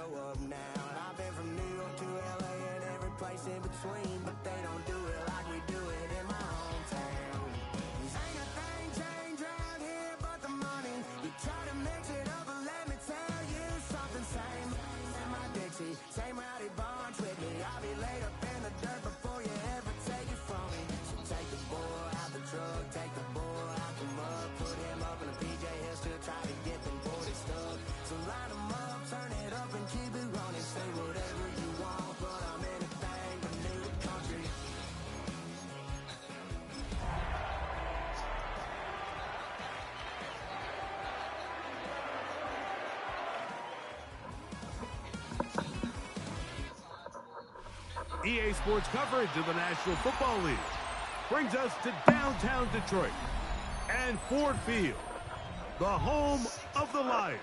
grow up now. And I've been from New York to LA and every place in between, but they don't do it like we do it in my hometown. Ain't a thing changed around here but the money. You try to mix it up, but let me tell you something. Same in my Dixie, same rowdy bunch with me. I'll be laid up in the dirt before you ever take it from me. So take the boy out the truck, take the boy out the mud, put him up in a PJ Hill, try to get them 40 stuck. So line them up, turn it up and keep it running. Say whatever you want, but I'm anything but new country. EA Sports coverage of the National Football League brings us to downtown Detroit and Ford Field, the home of the Lions.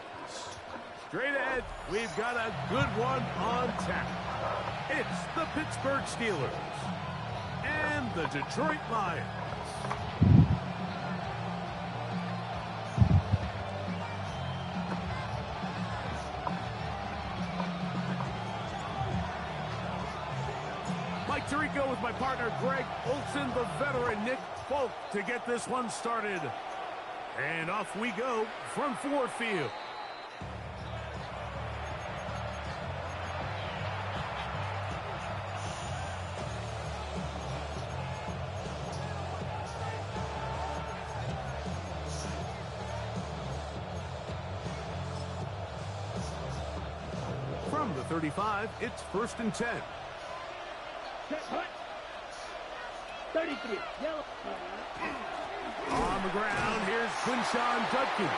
Straight ahead, we've got a good one on tap. It's the Pittsburgh Steelers and the Detroit Lions. Mike Tirico with my partner Greg Olsen, the veteran Nick Folk to get this one started. And off we go from Ford Field. From the 35, it's 1st and 10. Set, hut. 33, yellow. On the ground, here's Quinshawn Judkins.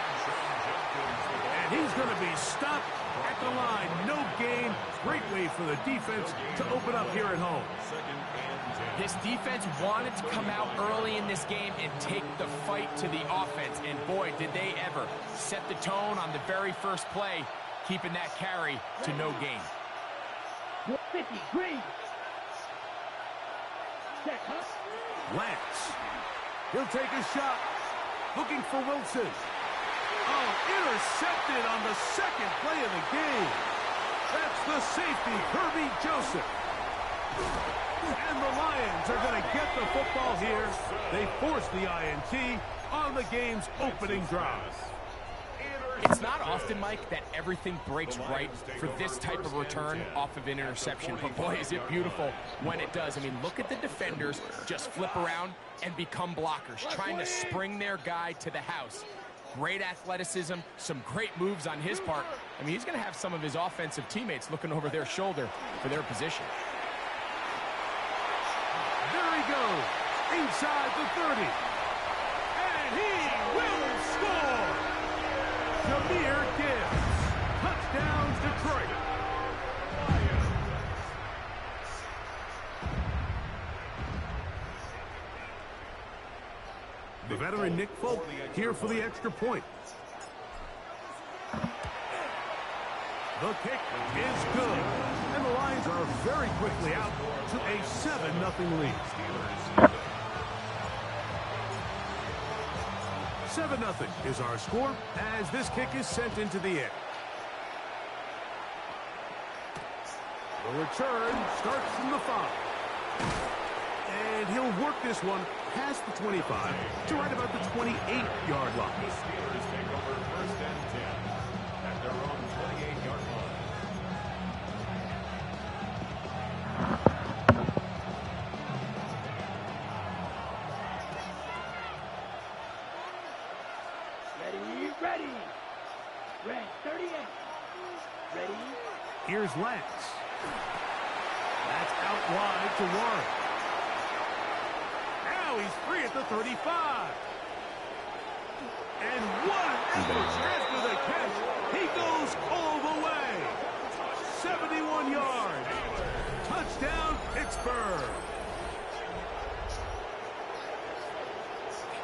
And he's going to be stopped at the line. No gain. Great way for the defense to open up here at home. This defense wanted to come out early in this game and take the fight to the offense. And boy, did they ever set the tone on the very first play, keeping that carry to no gain. 50, green. Set, hut. Lance. He'll take a shot. Looking for Wilson. Oh, intercepted on the second play of the game. That's the safety, Kirby Joseph. And the Lions are going to get the football here. They force the INT on the game's opening drive. It's not often, Mike, that everything breaks right for this type of return off of an interception. But boy, is it beautiful when it does. I mean, look at the defenders just flip around and become blockers, trying to spring their guy to the house. Great athleticism, some great moves on his part. I mean, he's going to have some of his offensive teammates looking over their shoulder for their position. There he goes, inside the 30. And he will score! Jahmyr Gibbs. Touchdown, Detroit. The veteran Nick Folk here for the extra point. The kick is good. And the Lions are very quickly out to a 7-0 lead. 7-0 is our score as this kick is sent into the air. The return starts from the 5. And he'll work this one past the 25 to right about the 28-yard line. The Steelers take over 1st and 10 at their own 28-yard line. Ready. Red 38. Ready. Here's Lance. That's out wide to Warren. Now he's free at the 35. And what an effort after the catch. He goes all the way. 71 yards. Touchdown, Pittsburgh.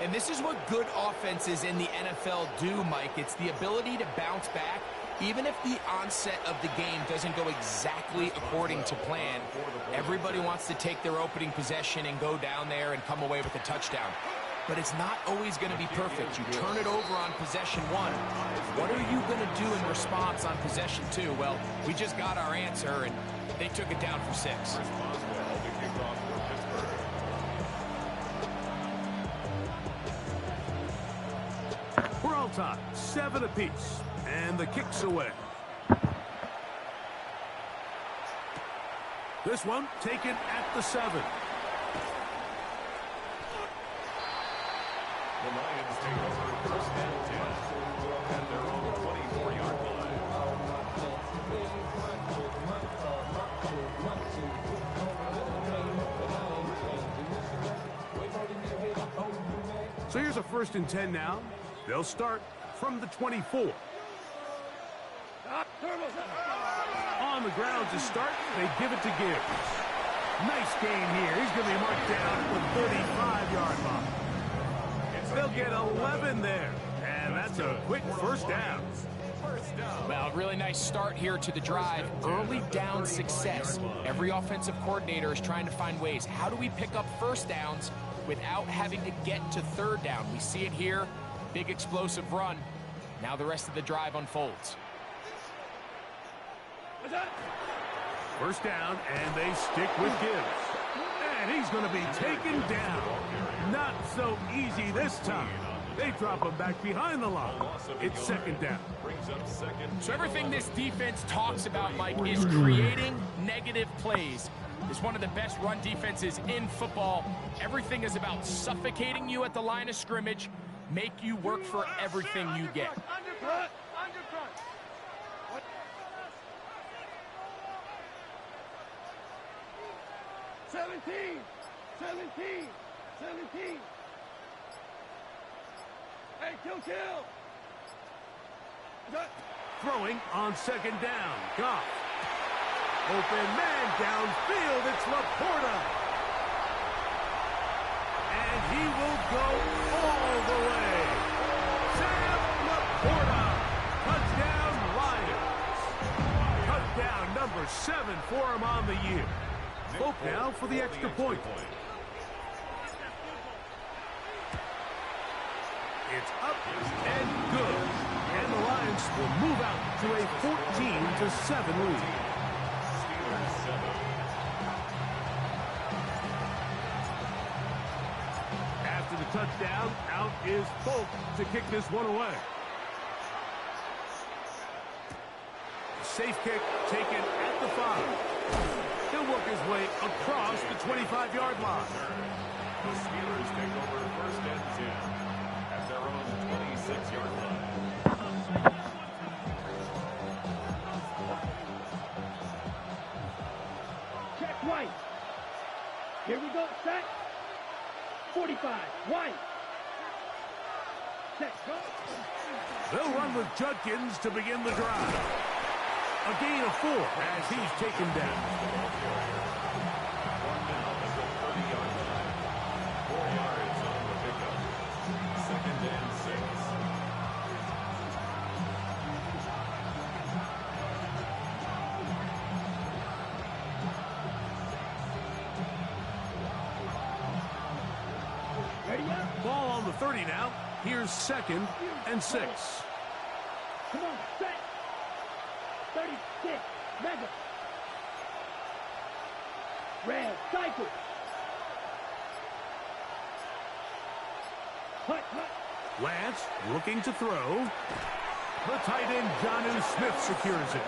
And this is what good offenses in the NFL do, Mike. It's the ability to bounce back, even if the onset of the game doesn't go exactly according to plan. Everybody wants to take their opening possession and go down there and come away with a touchdown. but it's not always going to be perfect. You turn it over on possession 1. What are you going to do in response on possession 2? Well, we just got our answer, and they took it down for 6. Boswell to kick off for Pittsburgh. We're all tied, 7 apiece, and the kick's away. This one taken at the 7. The Lions take over first and 10 at their own 24-yard line. So here's a 1st and 10 now. They'll start from the 24. On the ground to start, they give it to Gibbs. Nice gain here. He's going to be marked down at the 35-yard line. They'll get 11 there, and that's a quick first down. Well, really nice start here to the drive. Early down success. Every offensive coordinator is trying to find ways. How do we pick up first downs without having to get to 3rd down? We see it here. Big explosive run. Now the rest of the drive unfolds. First down, and they stick with Gibbs. And he's going to be taken down. Not so easy this time. They drop him back behind the line. It's 2nd down. So everything this defense talks about, Mike, is creating negative plays. It's one of the best run defenses in football. Everything is about suffocating you at the line of scrimmage, make you work for everything you get. Undercut. 17. Hey, kill. Throwing on 2nd down. Goff. Open man downfield. It's Laporta. And he will go all the way. Sam Laporta. Touchdown Lions. Touchdown number 7 for him on the year. Hope now for the extra point. It's up and good. And the Lions will move out to a 14-7 lead. Steelers 7. After the touchdown, out is Folk to kick this one away. Safe kick taken at the 5. He'll work his way across the 25-yard line. The Steelers take over first and 10 at their own 26-yard line. Check White. Here we go, set. 45, White. Set, go. They'll run with Judkins to begin the drive. A gain of 4 as he's taken down. One now at the 30-yard line. 4 yards on the pickup. 2nd and 6. Ready up. Ball on the 30 now. Here's 2nd and 6. Come on, set. 36, Mega. Red, cycle. Hut. Lance looking to throw. The tight end, Jonnu Smith, secures it.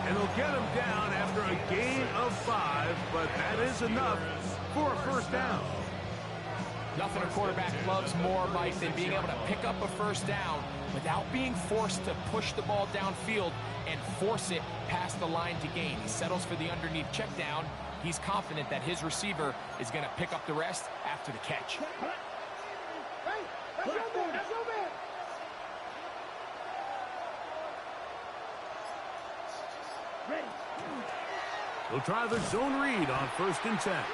And he'll get him down after a gain of 5, but that is enough for a first down. Nothing a quarterback loves more, Mike, than being able to pick up a first down without being forced to push the ball downfield and force it past the line to gain. He settles for the underneath check down. He's confident that his receiver is going to pick up the rest after the catch. Hey, that's your man. Ready. He'll try the zone read on 1st and 10.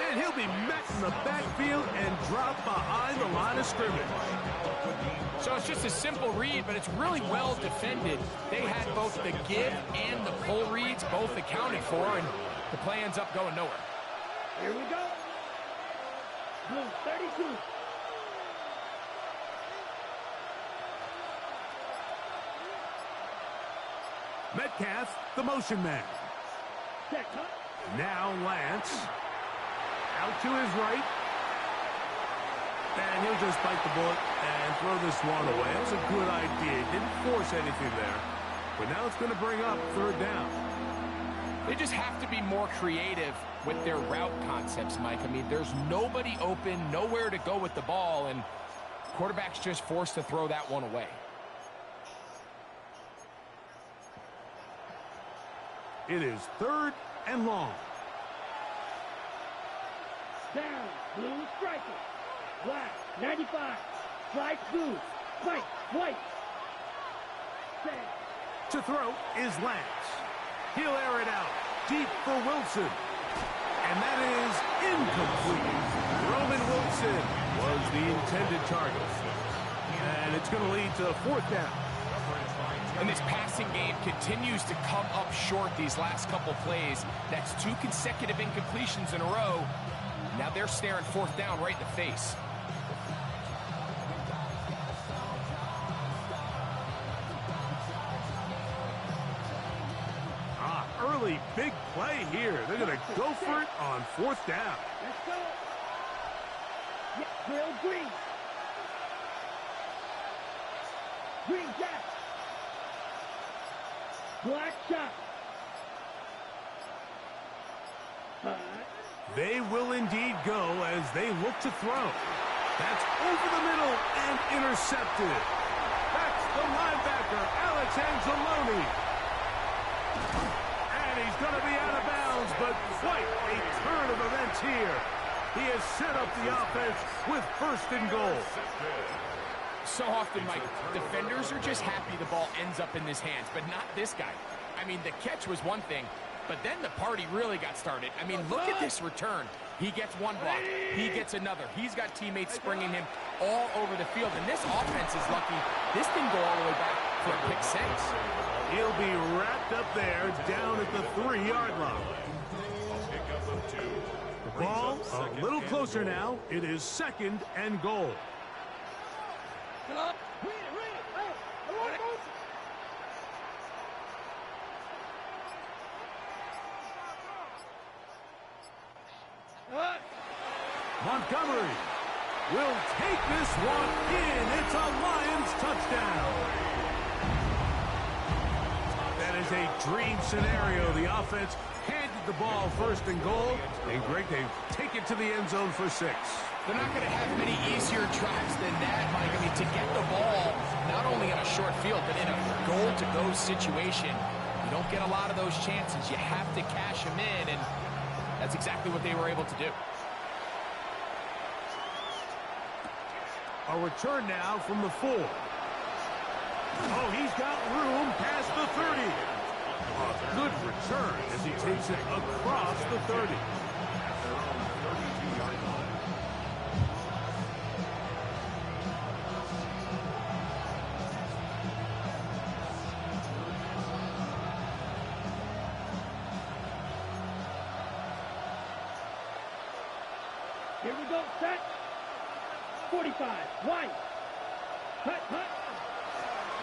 And he'll be met in the backfield and dropped behind the line of scrimmage. So it's just a simple read, but it's really well defended. They had both the give and the pull reads both accounted for, and the play ends up going nowhere. Here we go. Blue 32. Metcalf, the motion man. Check, huh? Now Lance. Out to his right. And he'll just bite the bullet and throw this one away. That's a good idea. Didn't force anything there. But now it's going to bring up third down. They just have to be more creative with their route concepts, Mike. I mean, there's nobody open, nowhere to go with the ball, and quarterback's just forced to throw that one away. It is third and long. Down. Blue striker. Black. 95. Strike blue. White. White. Set. To throw is Lance. He'll air it out. Deep for Wilson. And that is incomplete. Roman Wilson was the intended target. And it's going to lead to fourth down. And this passing game continues to come up short these last couple plays. That's 2 consecutive incompletions in a row. Now they're staring fourth down right in the face. Early big play here. They're going to go for it on fourth down. Let's go. Yeah, Grill Green. Green Jack. Black shot. They will indeed go as they look to throw. That's over the middle and intercepted. That's the linebacker, Alex Anzalone. And he's going to be out of bounds, but quite a turn of events here. He has set up the offense with first and goal. So often, Mike, defenders are just happy the ball ends up in his hands, but not this guy. I mean, the catch was one thing, but then the party really got started. I mean, look at this return. He gets one block. He gets another. He's got teammates springing him all over the field, and this offense is lucky. This didn't go all the way back for a pick six. He'll be wrapped up there down at the 3-yard line. The ball a little closer now. It is second and goal. Montgomery will take this one in. It's a Lions touchdown. That is a dream scenario. The offense handed the ball first and goal. And Greg, they take it to the end zone for 6. They're not going to have many easier drives than that, Mike. I mean, to get the ball not only on a short field, but in a goal-to-go situation, you don't get a lot of those chances. You have to cash them in, and that's exactly what they were able to do. A return now from the 4. Oh, he's got room past the 30. A good return as he takes it across the 30. Here we go, set. 45, White. Cut, cut.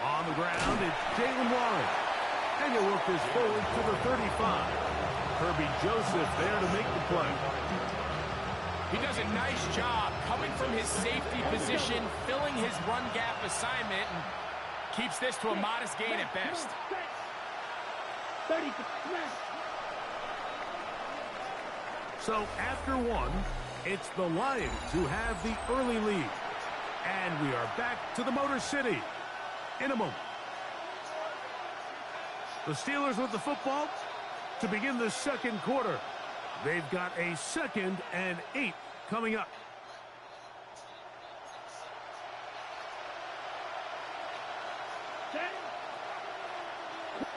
On the ground, it's Jalen Warren. And he'll work this forward to the 35. Kirby Joseph there to make the play. He does a nice job coming from his safety position, filling his run gap assignment, and keeps this to a modest gain at best. 30 to smash. So after one, it's the Lions who have the early lead. And we are back to the Motor City in a moment. The Steelers with the football to begin the second quarter. They've got a 2nd and 8 coming up. Set.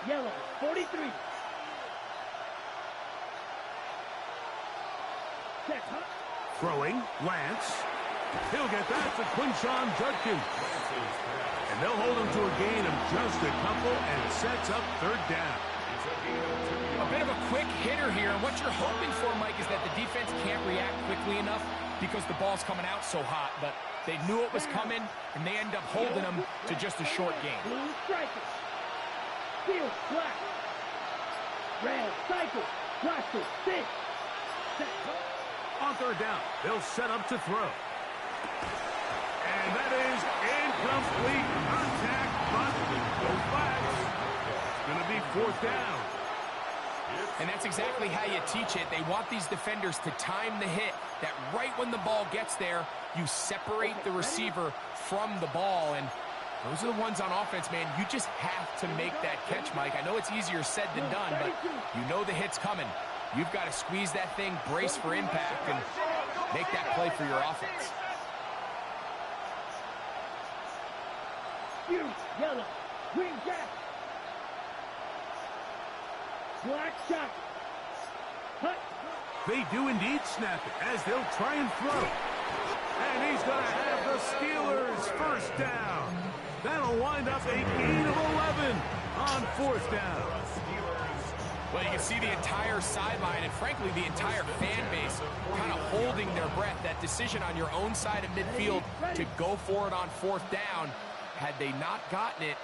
Yellow, 43. Set, huh? Throwing, Lance. He'll get that to Quinshon Judkins. And they'll hold him to a gain of just a couple, and it sets up third down. A bit of a quick hitter here. And what you're hoping for, Mike, is that the defense can't react quickly enough because the ball's coming out so hot. But they knew it was coming, and they end up holding them to just a short gain. Blue striker. Steal, black. Red, cycle, Roscoe, 6. Set, On third down, they'll set up to throw. And that is incomplete. Contact, but no flags. It's going to be fourth down. And that's exactly how you teach it. They want these defenders to time the hit, that right when the ball gets there, you separate the receiver from the ball. And those are the ones on offense, man. You just have to make that catch, Mike. I know it's easier said than done, but you know the hit's coming. You've got to squeeze that thing, brace for impact, and make that play for your offense. yellow, green jack. Black shot. Hut. They do indeed snap it as they'll try and throw. And he's going to have the Steelers first down. That'll wind up a gain of 11 on fourth down. Well, you can see the entire sideline and, frankly, the entire fan base kind of holding their breath. That decision on your own side of midfield to go for it on fourth down, had they not gotten it,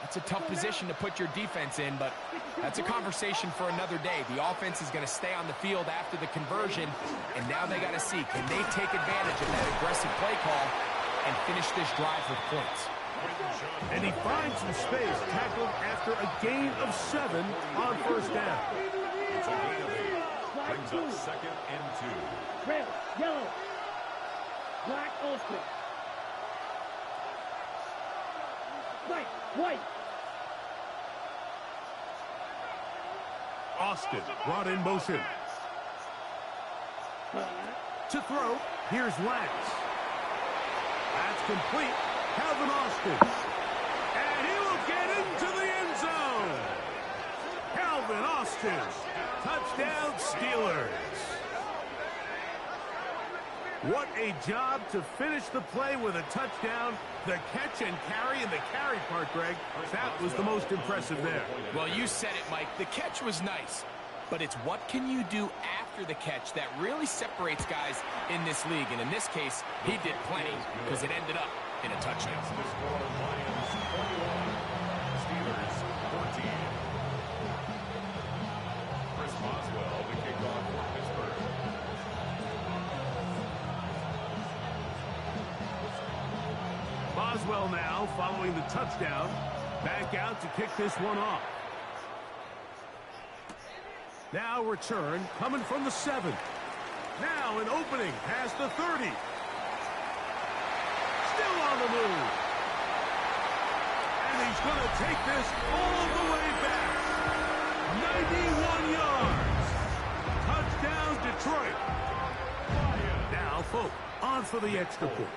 that's a tough position to put your defense in, but that's a conversation for another day. The offense is going to stay on the field after the conversion, and now they got to see, can they take advantage of that aggressive play call and finish this drive with points? And he finds some space, tackled after a gain of 7 on first down. It's a gain of 8. Brings up second and 2. Red, yellow, black Ulster. White, white. Austin brought in motion. To throw, here's Lance. That's complete. Calvin Austin. And he will get into the end zone. Calvin Austin. Touchdown, Steelers. What a job to finish the play with a touchdown. The catch and carry, and the carry part, Greg, that was the most impressive there. Well, you said it, Mike. The catch was nice, but it's what can you do after the catch that really separates guys in this league. And in this case, he did plenty because it ended up in a touchdown. The score, Lions 21, Steelers 14. Chris Boswell, the kickoff for Pittsburgh. Boswell now, following the touchdown, back out to kick this one off. Now return, coming from the 7. Now an opening past the 30. Still on the move. And he's going to take this all the way back. 91 yards. Touchdown, Detroit. Now Folk on for the extra point.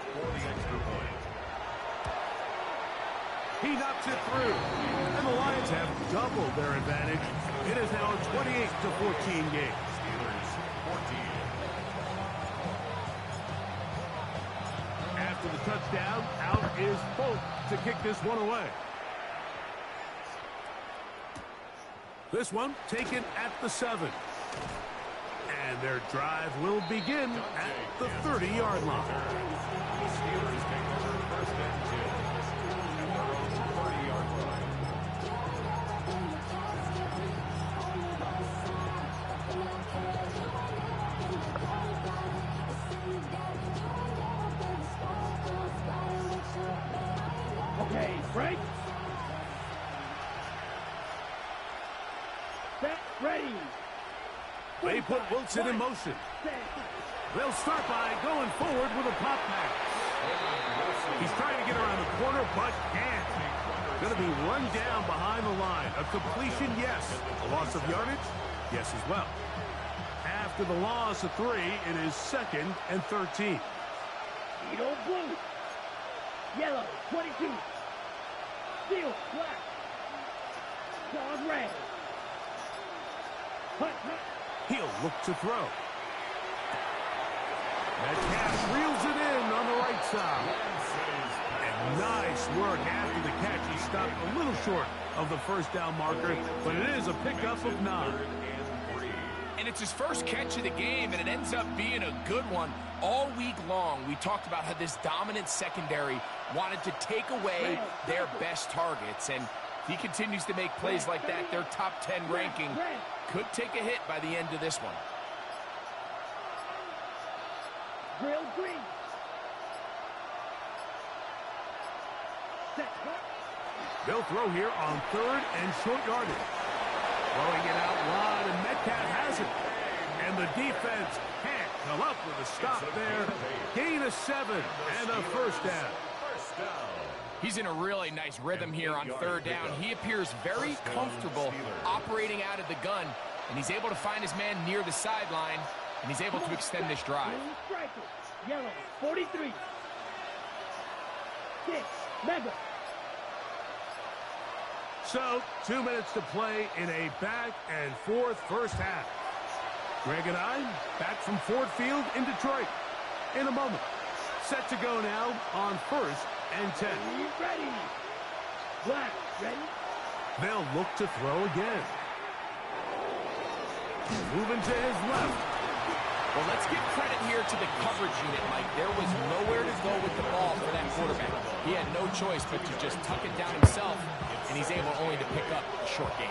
He knocks it through. And the Lions have doubled their advantage. It is now a 28-14 game. Steelers 14. After the touchdown, out is Folk to kick this one away. This one taken at the 7. And their drive will begin at the 30-yard line. The Steelers take over first and 10. At their own 30-yard line. Okay, break. Set, ready. They put Wilson in motion. They'll start by going forward with a pop pass. He's trying to get around the corner, but can't. Going to be run down behind the line. A completion, yes. A loss of yardage, yes as well. After the loss of 3, it is 2nd and 13. Edo blue. Yellow, 22. Steel, black. Dog red. Hut, hut. He'll look to throw. Metcalf reels it in on the right side. And nice work after the catch. He stopped a little short of the first down marker, but it is a pickup of 9. And it's his first catch of the game, and it ends up being a good one. All week long, we talked about how this dominant secondary wanted to take away their best targets, and If he continues to make plays like that, their top 10 ranking could take a hit by the end of this one. Drill green. Set. They'll throw here on 3rd and short yardage. Throwing it out wide, and Metcalf has it. And the defense can't come up with a stop there. Gain of 7 and a first down. He's in a really nice rhythm here on 3rd down. He appears very comfortable operating out of the gun, and he's able to find his man near the sideline, and he's able to extend this drive. Yellow, 43. 6, Mega. So, 2 minutes to play in a back-and-forth first half. Greg and I back from Ford Field in Detroit in a moment. Set to go now on 1st and 10. Ready. Black, ready. They'll look to throw again. Moving to his left. Well, let's give credit here to the coverage unit, Mike. There was nowhere to go with the ball for that quarterback. He had no choice but to just tuck it down himself, and he's able only to pick up a short gain.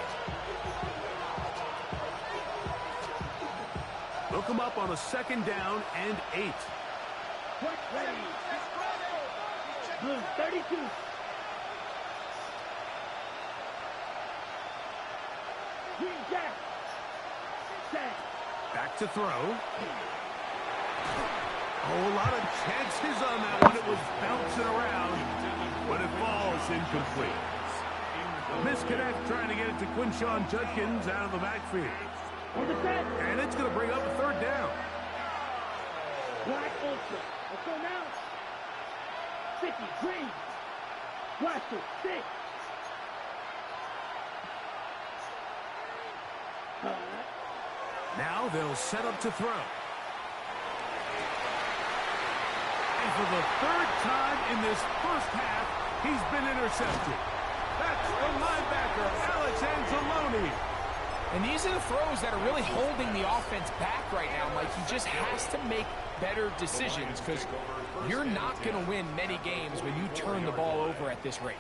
Look him up on a 2nd down and 8. Ready. Blue, 32. Green Jack. Set. Back to throw. Oh, a lot of chances on that one. It was bouncing around, but it falls incomplete. Misconnect trying to get it to Quinshon Judkins out of the backfield. On the set. And it's going to bring up a 3rd down. Black Ultra. Let's go now. 50, green. Blaster, 6. Now they'll set up to throw. And for the 3rd time in this first half, he's been intercepted. That's the linebacker, Alex Anzalone. And these are the throws that are really holding the offense back right now, Mike. He just has to make better decisions because you're not going to win many games when you turn the ball over at this rate.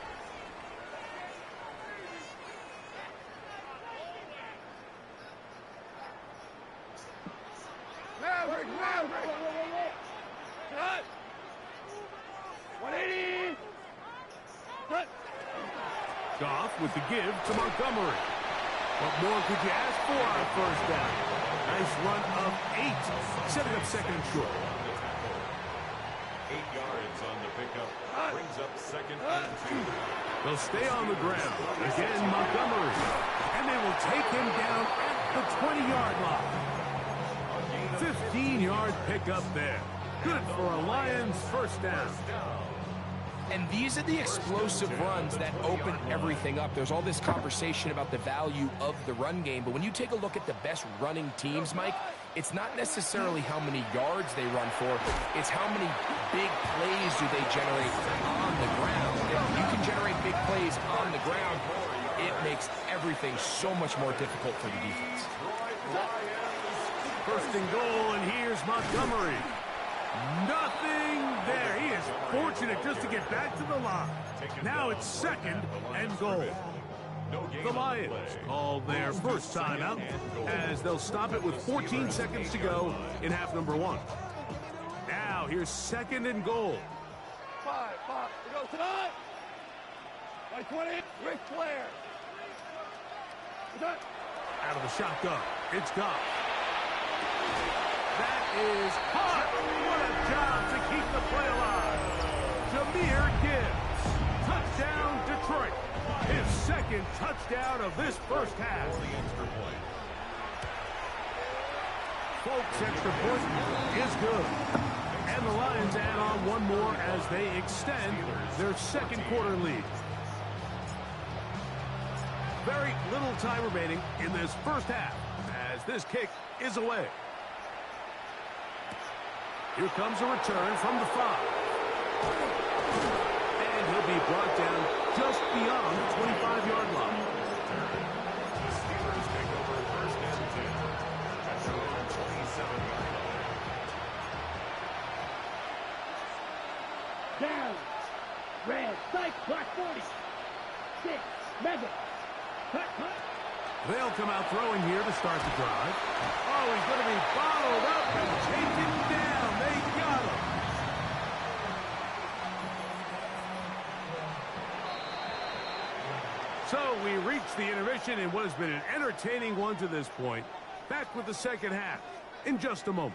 Cut. 180. Cut. Goff with the give to Montgomery. What more could you ask for on a 1st down? Nice run of 8, setting up 2nd and short. 8 yards on the pickup. Brings up 2nd and 2. They'll stay on the ground. Again, Montgomery. And they will take him down at the 20-yard line. 15-yard pickup there. Good for a Lions 1st down. And these are the explosive runs that open everything up. There's all this conversation about the value of the run game, but when you take a look at the best running teams, Mike, it's not necessarily how many yards they run for, it's how many big plays do they generate on the ground. If you can generate big plays on the ground, it makes everything so much more difficult for the defense. 1st and goal, and here's Montgomery. Nothing there. He is fortunate just to get back to the line. Now it's 2nd and goal. The Lions call their first timeout as they'll stop it with 14 seconds to go in half number 1. Now here's 2nd and goal. 5. We go tonight. By 20. Ric Flair. Out of the shotgun. It's Goff. That is hot. What a job to keep the play alive. Jahmyr Gibbs. Touchdown, Detroit. His 2nd touchdown of this first half. Folks, extra point is good. And the Lions add on one more as they extend their 2nd quarter lead. Very little time remaining in this first half as this kick is away. Here comes a return from the 5. And he'll be brought down just beyond the 25-yard line. Steelers take over 1st and 10 at their own 27-yard line. Down. Red. Psych. Black 40. 6. Mega. Cut, cut. They'll come out throwing here to start the drive. Oh, he's going to be bottled up and taken down. They got him. So we reach the intermission in what has been an entertaining one to this point. Back with the second half in just a moment.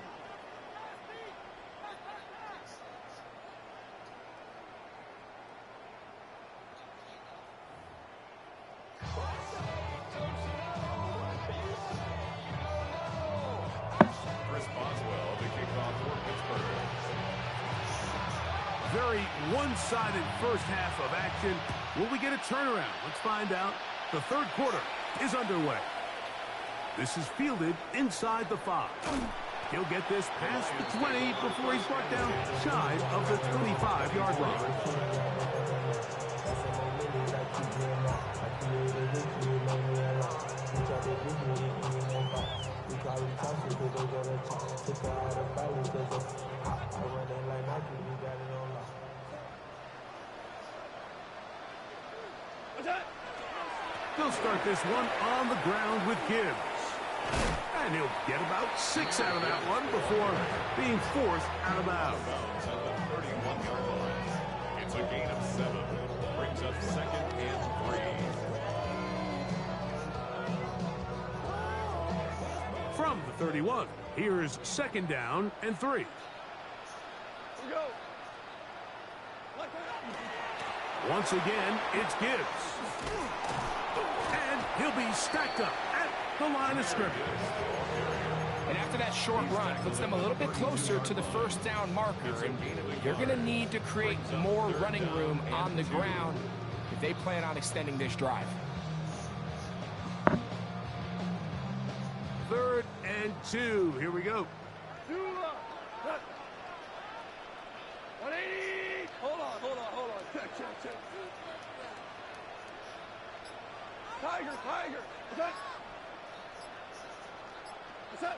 Very one-sided first half of action. Will we get a turnaround? Let's find out. The third quarter is underway. This is fielded inside the 5. He'll get this past the 20 before he's brought down shy of the 25-yard line. They'll start this one on the ground with Gibbs. And he'll get about 6 out of that one before being forced out of bounds. At the 31-yard line. It's a gain of 7. Brings up 2nd and 3. From the 31, here's 2nd down and 3. Once again, it's Gibbs. And he'll be stacked up at the line of scrimmage. And after that short run, puts them a little bit closer to the first down marker. And you're going to need to create more running room on the ground if they plan on extending this drive. 3rd and 2. Here we go. 180. Hold on. Check. Tiger. What's that?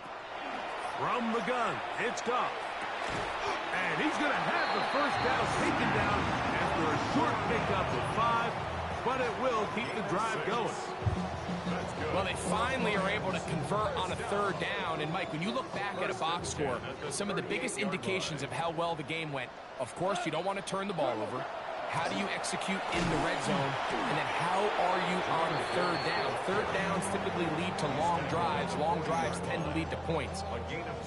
From the gun, it's Goff. And he's going to have the first down taken down after a short pickup of 5, but it will keep the drive going. Well, they finally are able to convert on a 3rd down. And, Mike, when you look back at a box score, some of the biggest indications of how well the game went, of course, you don't want to turn the ball over. How do you execute in the red zone? And then how are you on 3rd down? 3rd downs typically lead to long drives. Long drives tend to lead to points.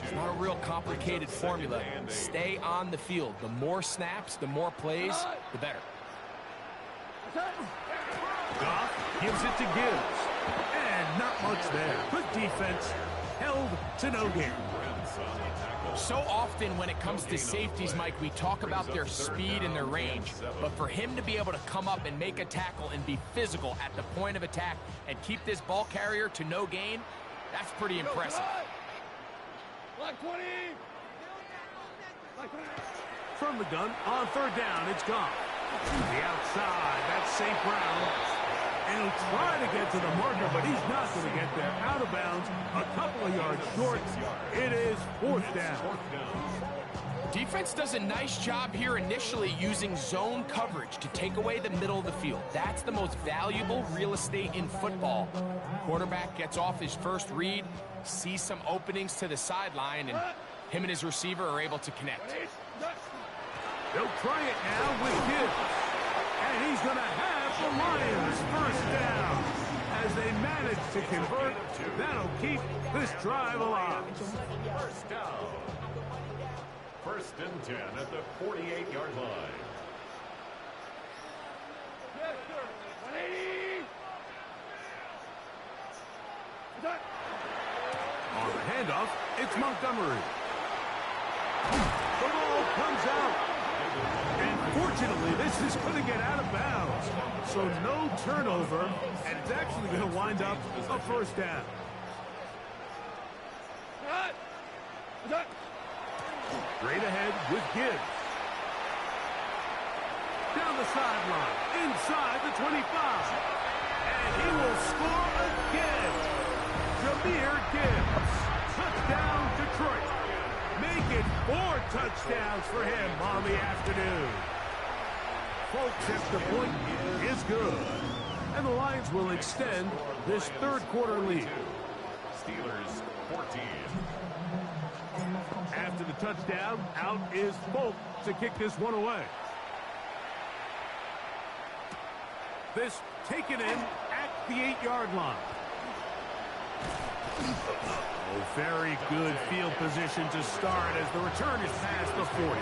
It's not a real complicated formula. Stay on the field. The more snaps, the more plays, the better. Goff gives it to Gibbs. And not much there. Good defense. Held to no gain. So often when it comes to safeties, Mike, we talk about their speed and their range. But for him to be able to come up and make a tackle and be physical at the point of attack and keep this ball carrier to no gain, that's pretty impressive. Black 20. From the gun, on 3rd down, it's Goff. To the outside, that's St. Brown. And he'll try to get to the marker, but he's not going to get there. Out of bounds, a couple of yards short. It is 4th down. Defense does a nice job here initially using zone coverage to take away the middle of the field. That's the most valuable real estate in football. Quarterback gets off his first read, sees some openings to the sideline, and him and his receiver are able to connect. They'll try it now with Gibbs. And he's going to have the Lions first down. As they manage to convert, that'll keep this drive alive. First down. 1st and 10 at the 48-yard line. Yes, sir. 180. On the handoff, it's Montgomery. The ball comes out. And fortunately, this is going to get out of bounds. So no turnover, and it's actually going to wind up a first down. Straight ahead with Gibbs. Down the sideline, inside the 25. And he will score again. Jahmyr Gibbs. Touchdown, Detroit. Make it 4 touchdowns for him on the afternoon. Folks, extra point is good. And the Lions will extend this third quarter lead. Steelers 14. After the touchdown, out is Folk to kick this one away. This taken in at the 8-yard line. Oh, very good field position to start as the return is past the 40.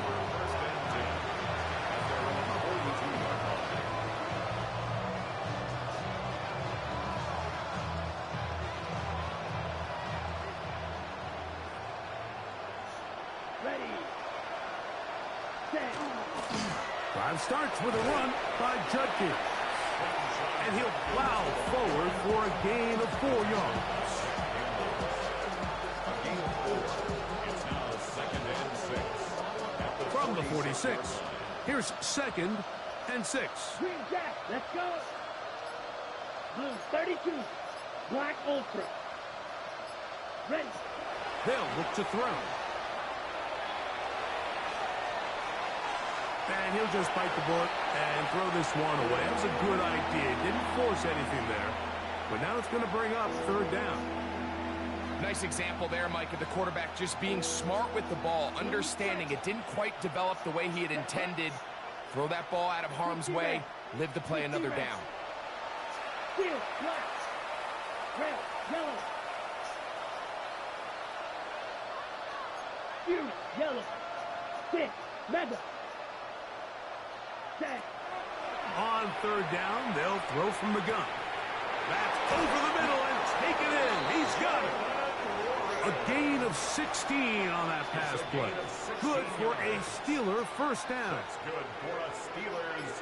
Ready. Set. Drive starts with a run by Judkins. And he'll plow forward for a gain of 4 yards. It's now 2nd and 6. From the 46, here's 2nd and 6. Green Jack, let's go. Blue 32. Black Ultra. Ready. They'll look to throw. And he'll just bite the bullet and throw this one away. That was a good idea. Didn't force anything there. But now it's going to bring up 3rd down. Nice example there, Mike, of the quarterback just being smart with the ball, understanding it didn't quite develop the way he had intended. Throw that ball out of harm's way, live to play another down. Steel, black. Red, yellow. Fury, yellow. 6, mega. Set. On 3rd down, they'll throw from the gun. That's over the middle and taken in. He's got it. A gain of 16 on that pass play. Good for a Steeler first down. That's good for a Steelers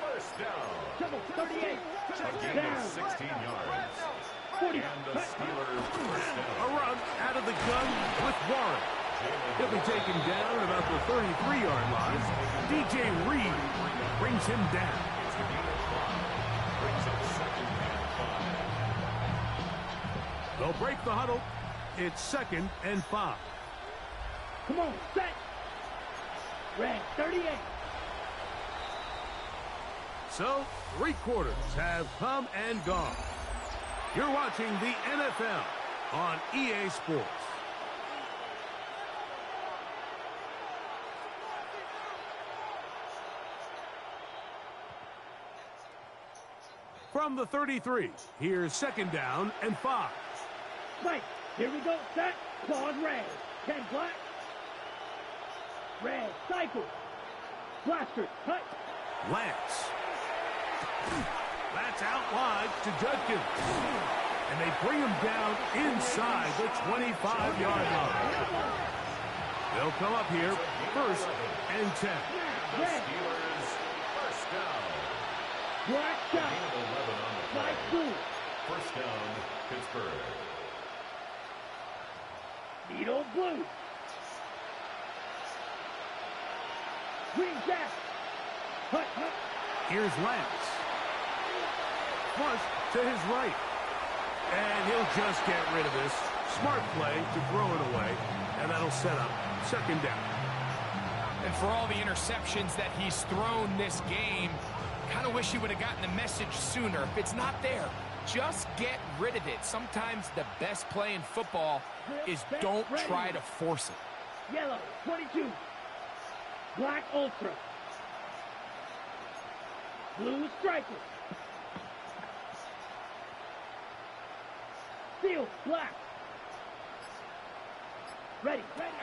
first down. Double 38. A gain of 16 yards. 40. And the Steelers first A down. run out of the gun with Warren. He'll be taken down at about the 33-yard line. DJ Reed brings him down. It's a gain of 5. Brings up 2nd and 5. They'll break the huddle. It's 2nd and 5. Come on, set. Red 38. So, 3 quarters have come and gone. You're watching the NFL on EA Sports. From the 33, here's 2nd down and 5. Right, here we go, set. Claws red. 10 black. Red, cycle. Blaster, cut. Lance. That's out wide to Judkins. And they bring him down inside the 25-yard line. They'll come up here 1st and 10. Red, Steelers first down. black Gain shot. of 11 on the play. Light blue. First down, Pittsburgh. Needle blue. Green jack. Hut, hut. Here's Lance. Flush to his right. And he'll just get rid of this. Smart play to throw it away. And that'll set up 2nd down. And for all the interceptions that he's thrown this game, kind of wish he would have gotten the message sooner. If it's not there, just get rid of it. Sometimes the best play in football is don't try to force it. Yellow, 22. Black ultra. Blue striker. Steel, black. Ready, ready.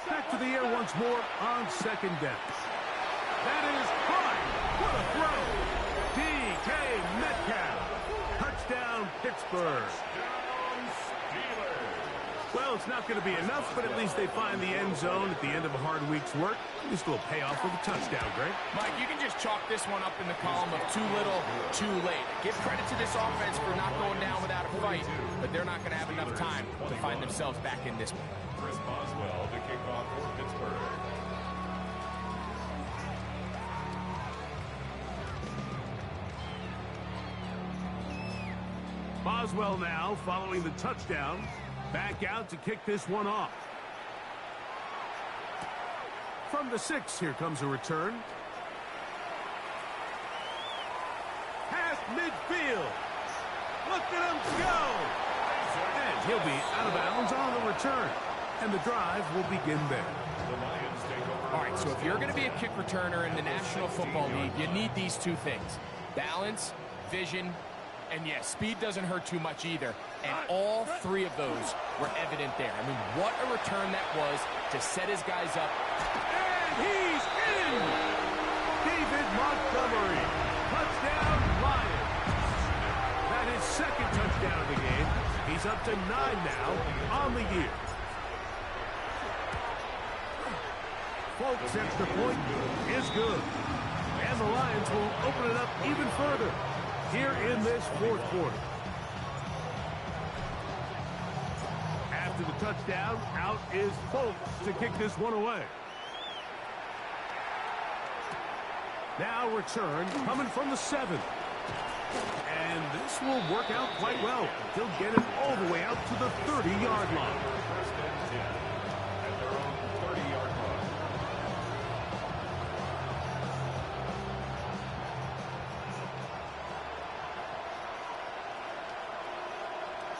Back to the air once more on 2nd down. That is high. What a throw. DK Metcalf. Touchdown, Pittsburgh. Down Steelers. Well, it's not going to be enough, but at least they find the end zone at the end of a hard week's work. Just a little payoff with a touchdown, Greg. Mike, you can just chalk this one up in the column of too little, too late. Give credit to this offense for not going down without a fight, but they're not going to have enough time to find themselves back in this one. Chris Boswell to kick off for Pittsburgh. Boswell now following the touchdown. Back out to kick this one off. From the 6, here comes a return. Pass midfield. Look at him go. And he'll be out of bounds on the return. And the drive will begin there. The Lions take over. All right, so if you're going to be a kick returner in the National Football League, you need these two things. Balance, vision, and yes, speed doesn't hurt too much either. And all three of those were evident there. I mean, what a return that was to set his guys up. And he's in! David Montgomery. Touchdown, Lions. That is second touchdown of the game. He's up to 9 now on the year. Folks, extra point is good. And the Lions will open it up even further here in this fourth quarter. After the touchdown, out is Folks to kick this one away. Now return coming from the 7. And this will work out quite well. He'll get it all the way out to the 30-yard line. First and 10 at their own 30-yard line.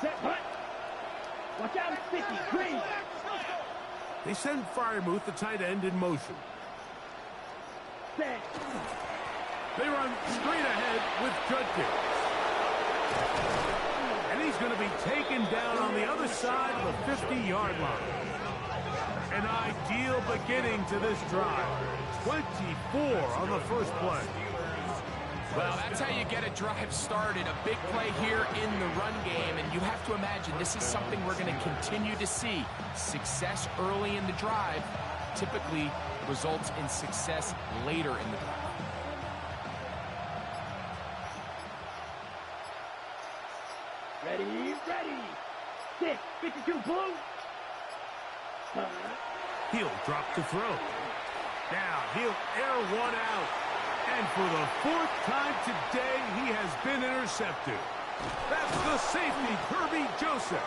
Set, punt. Watch out, it's sticky. Green. They send Freiermuth, the tight end, in motion. Set. They run straight ahead with Judkins. And he's going to be taken down on the other side of the 50-yard line. An ideal beginning to this drive. 24 on the first play. Well, that's how you get a drive started. A big play here in the run game, and you have to imagine this is something we're going to continue to see. Success early in the drive typically results in success later in the drive. Ready, ready. 6, 52, blue. He'll drop the throw. Now he'll air one out. And for the 4th time today, he has been intercepted. That's the safety, Kirby Joseph.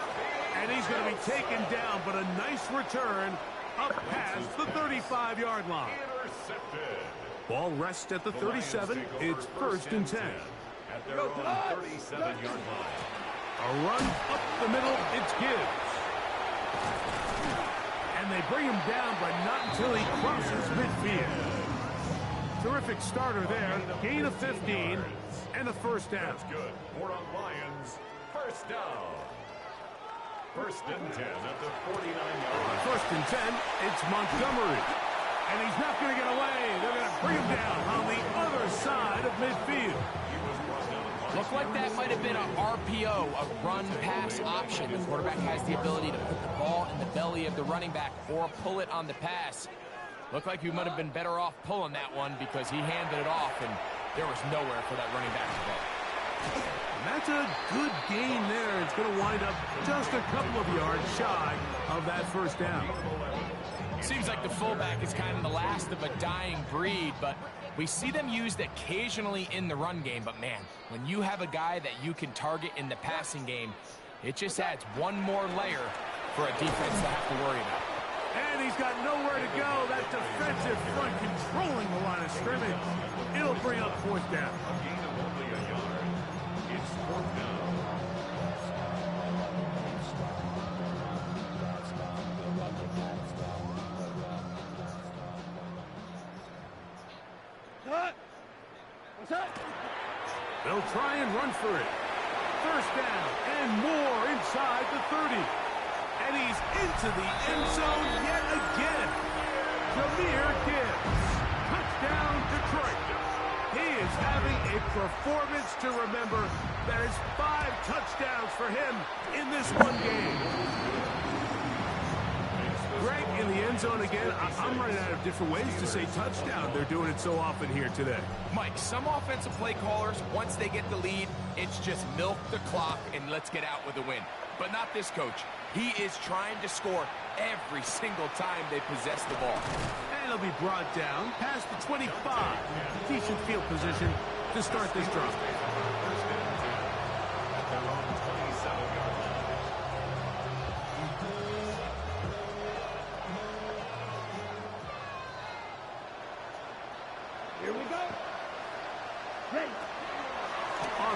And he's going to be taken down, but a nice return up past the 35-yard line. Intercepted. Ball rests at the 37. It's first and 10. At their own 37-yard line. A run up the middle, it's Gibbs. And they bring him down, but not until he crosses midfield. Terrific starter there. Gain of 15 and a first down. That's good. More on Lions. First down. First and 10 at the 49-yard line. First and 10, it's Montgomery. And he's not going to get away. They're going to bring him down on the other side of midfield. Looked like that might have been an RPO, a run-pass option. The quarterback has the ability to put the ball in the belly of the running back or pull it on the pass. Looked like he might have been better off pulling that one because he handed it off, and there was nowhere for that running back to go. And that's a good gain there. It's going to wind up just a couple of yards shy of that first down. Seems like the fullback is kind of the last of a dying breed, but we see them used occasionally in the run game. But, man, when you have a guy that you can target in the passing game, it just adds one more layer for a defense to have to worry about. And he's got nowhere to go. That defensive front controlling the line of scrimmage. It'll bring up fourth down. A gain of only a yard. It's fourth down. What's up? They'll try and run for it. First down and more inside the 30. And he's into the end zone yet again. Jahmyr Gibbs. Touchdown, Detroit. He is having a performance to remember. That is 5 touchdowns for him in this one game. Greg, in the end zone again. I'm running out of different ways to say touchdown. They're doing it so often here today. Mike, some offensive play callers, once they get the lead, it's just milk the clock and let's get out with a win. But not this coach. He is trying to score every single time they possess the ball. And it'll be brought down past the 25. Decent field position to start this drive. First and 10 at their own 27-yard line. Here we go. Ready. On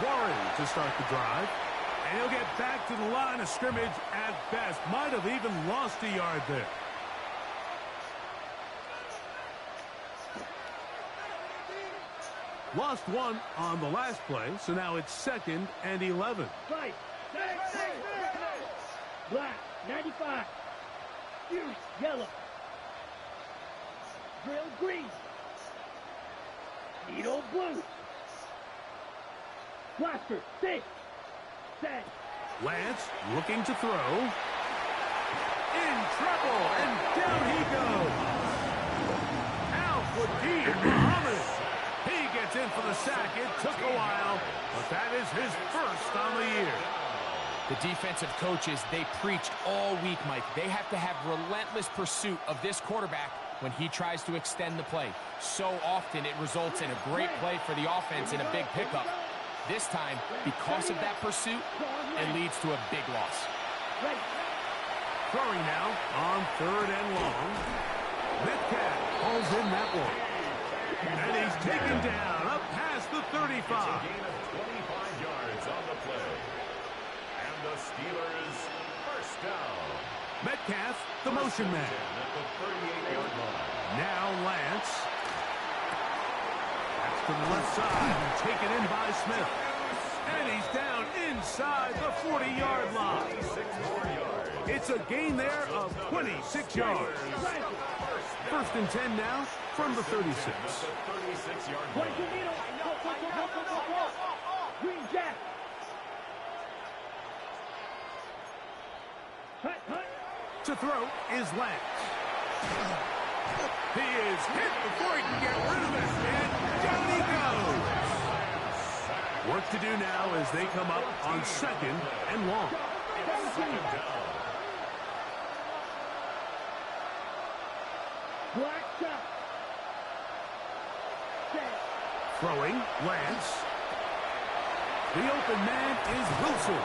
Warren to start the drive. And he'll get back to the line of scrimmage at best. Might have even lost a yard there. Lost one on the last play, so now it's 2nd and 11. Right. Black, 95. Fuse, yellow. Drill, green. Needle, blue. Blaster, 6. Set. Lance looking to throw. In trouble, and down he goes. Al-Quadin Muhammad. He gets in for the sack. It took a while, but that is his first on the year. The defensive coaches, they preached all week, Mike. They have to have relentless pursuit of this quarterback when he tries to extend the play. So often it results in a great play for the offense and a big pickup. This time, because of that pursuit, it leads to a big loss. Throwing now on 3rd and long. Metcalf pulls in that one. And he's taken down up past the 35. It's a gain of 25 yards on the play. And the Steelers first down. Metcalf, the motion man. At the 38-yard line. Now Lance. That's to the left side and taken in by Smith. And he's down inside the 40-yard line. 6 more yards. It's a gain there of 26 yards. 1st and 10 now from the 36. At the 36-yard line. 22 needle. Green jack. Hut. To throw is Lance. He is hit before he can get rid of it. And down he goes. Work to do now as they come up on 2nd and long. Black shot. Set. Throwing, Lance. The open man is Wilson.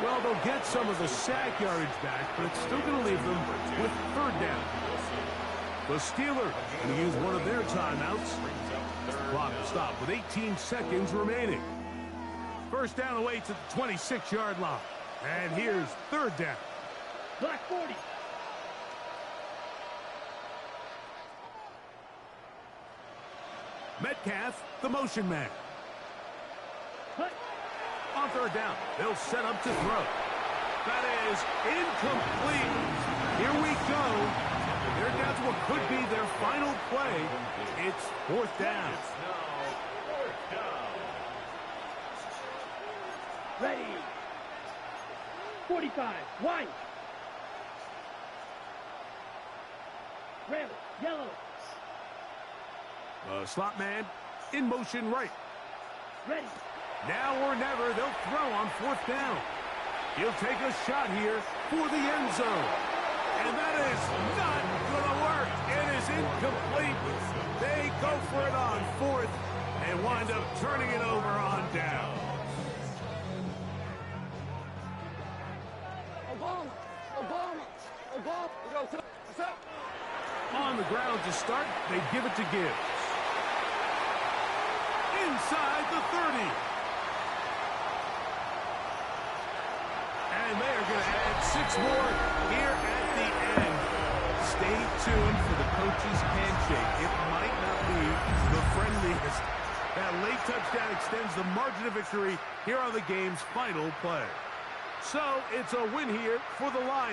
Well, they'll get some of the sack yardage back, but it's still going to leave them with 3rd down. The Steelers going to use one of their timeouts. Clock will stop with 18 seconds remaining. First down away to the 26-yard line. And here's 3rd down. Black 40. Metcalf, the motion man. Hut. On 3rd down, they'll set up to throw. That is incomplete. Here we go. They're down to what could be their final play. It's 4th down. It's now 4th down. Ready. 45. White. Red. Yellow. Slot man in motion right. Ready. Now or never, they'll throw on 4th down. He'll take a shot here for the end zone. And that is not going to work. It is incomplete. They go for it on 4th and wind up turning it over on down. On the ground to start, they give it to Gibbs. Inside the 30. And they are going to add 6 more here at the end. Stay tuned for the coach's handshake. It might not be the friendliest. That late touchdown extends the margin of victory here on the game's final play. So it's a win here for the Lions.